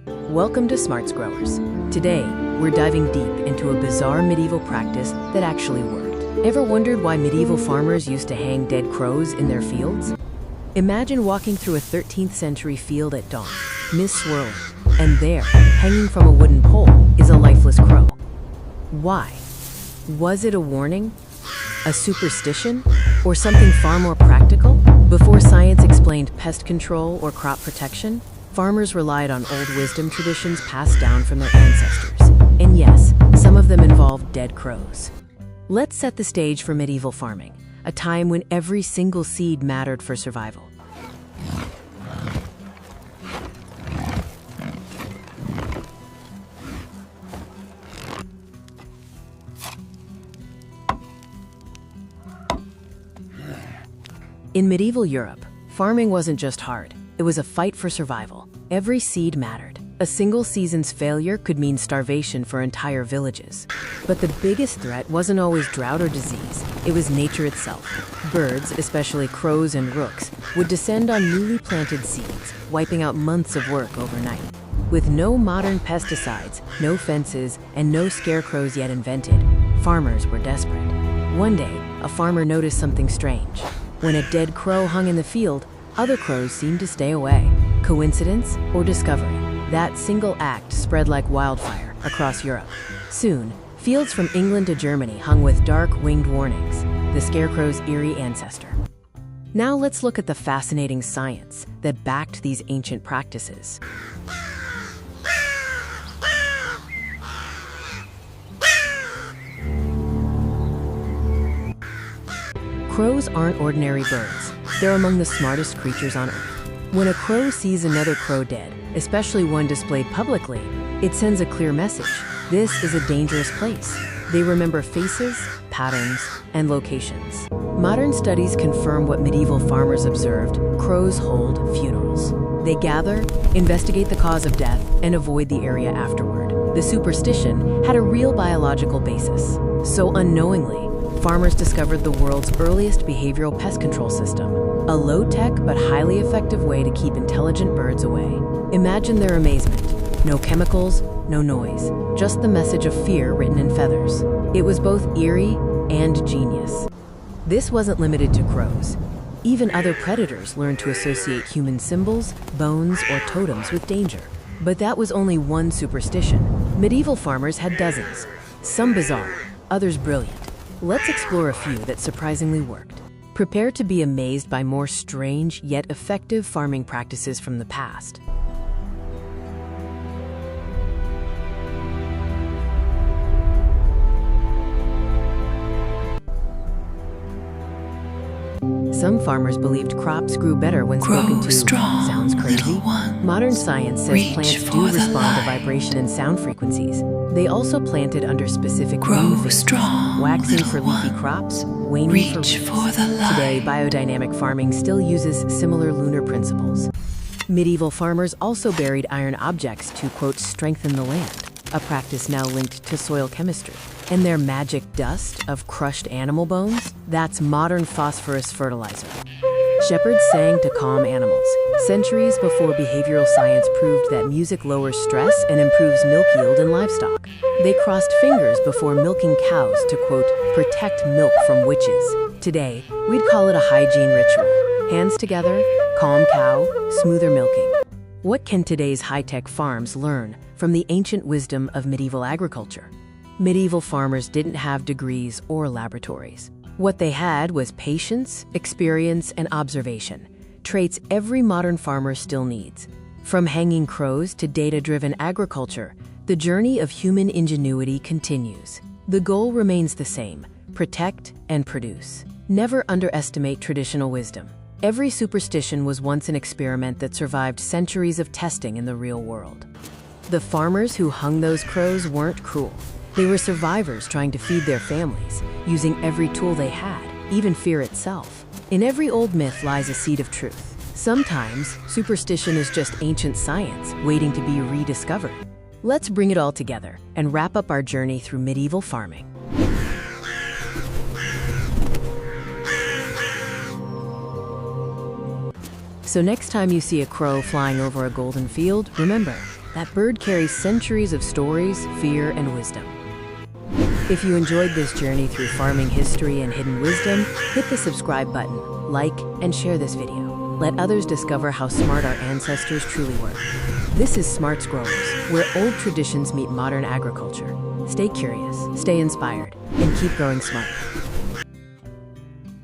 Welcome to Smartz Growers. Today, we're diving deep into a bizarre medieval practice that actually worked. Ever wondered why medieval farmers used to hang dead crows in their fields? Imagine walking through a 13th century field at dawn, mist swirling, and there, hanging from a wooden pole, is a lifeless crow. Why? Was it a warning? A superstition? Or something far more practical? Before science explained pest control or crop protection, farmers relied on old wisdom traditions passed down from their ancestors. And yes, some of them involved dead crows. Let's set the stage for medieval farming, a time when every single seed mattered for survival. In medieval Europe, farming wasn't just hard, it was a fight for survival. Every seed mattered. A single season's failure could mean starvation for entire villages. But the biggest threat wasn't always drought or disease, it was nature itself. Birds, especially crows and rooks, would descend on newly planted seeds, wiping out months of work overnight. With no modern pesticides, no fences, and no scarecrows yet invented, farmers were desperate. One day, a farmer noticed something strange. When a dead crow hung in the field, other crows seemed to stay away. Coincidence or discovery? That single act spread like wildfire across Europe. Soon, fields from England to Germany hung with dark winged warnings, the scarecrow's eerie ancestor. Now let's look at the fascinating science that backed these ancient practices. Crows aren't ordinary birds. They're among the smartest creatures on Earth. When a crow sees another crow dead, especially one displayed publicly, it sends a clear message. This is a dangerous place. They remember faces, patterns, and locations. Modern studies confirm what medieval farmers observed. Crows hold funerals. They gather, investigate the cause of death, and avoid the area afterward. The superstition had a real biological basis. So unknowingly, farmers discovered the world's earliest behavioral pest control system, a low-tech but highly effective way to keep intelligent birds away. Imagine their amazement. No chemicals, no noise, just the message of fear written in feathers. It was both eerie and genius. This wasn't limited to crows. Even other predators learned to associate human symbols, bones, or totems with danger. But that was only one superstition. Medieval farmers had dozens, some bizarre, others brilliant. Let's explore a few that surprisingly worked. Prepare to be amazed by more strange yet effective farming practices from the past. Some farmers believed crops grew better when spoken to. Sounds crazy? Modern science says plants do respond to vibration and sound frequencies. They also planted under specific moon phases, waxing for leafy crops, waning for leaves. Today, biodynamic farming still uses similar lunar principles. Medieval farmers also buried iron objects to, quote, strengthen the land, a practice now linked to soil chemistry. And their magic dust of crushed animal bones? That's modern phosphorus fertilizer. Shepherds sang to calm animals, centuries before behavioral science proved that music lowers stress and improves milk yield in livestock. They crossed fingers before milking cows to, quote, protect milk from witches. Today, we'd call it a hygiene ritual. Hands together, calm cow, smoother milking. What can today's high-tech farms learn from the ancient wisdom of medieval agriculture? Medieval farmers didn't have degrees or laboratories. What they had was patience, experience, and observation, traits every modern farmer still needs. From hanging crows to data-driven agriculture, the journey of human ingenuity continues. The goal remains the same: protect and produce. Never underestimate traditional wisdom. Every superstition was once an experiment that survived centuries of testing in the real world. The farmers who hung those crows weren't cruel. They were survivors trying to feed their families, using every tool they had, even fear itself. In every old myth lies a seed of truth. Sometimes, superstition is just ancient science waiting to be rediscovered. Let's bring it all together and wrap up our journey through medieval farming. So next time you see a crow flying over a golden field, remember, That bird carries centuries of stories, fear, and wisdom. If you enjoyed this journey through farming history and hidden wisdom, hit the subscribe button, like, and share this video. Let others discover how smart our ancestors truly were. This is Smartz Growers, where old traditions meet modern agriculture. Stay curious, stay inspired, and keep growing smart.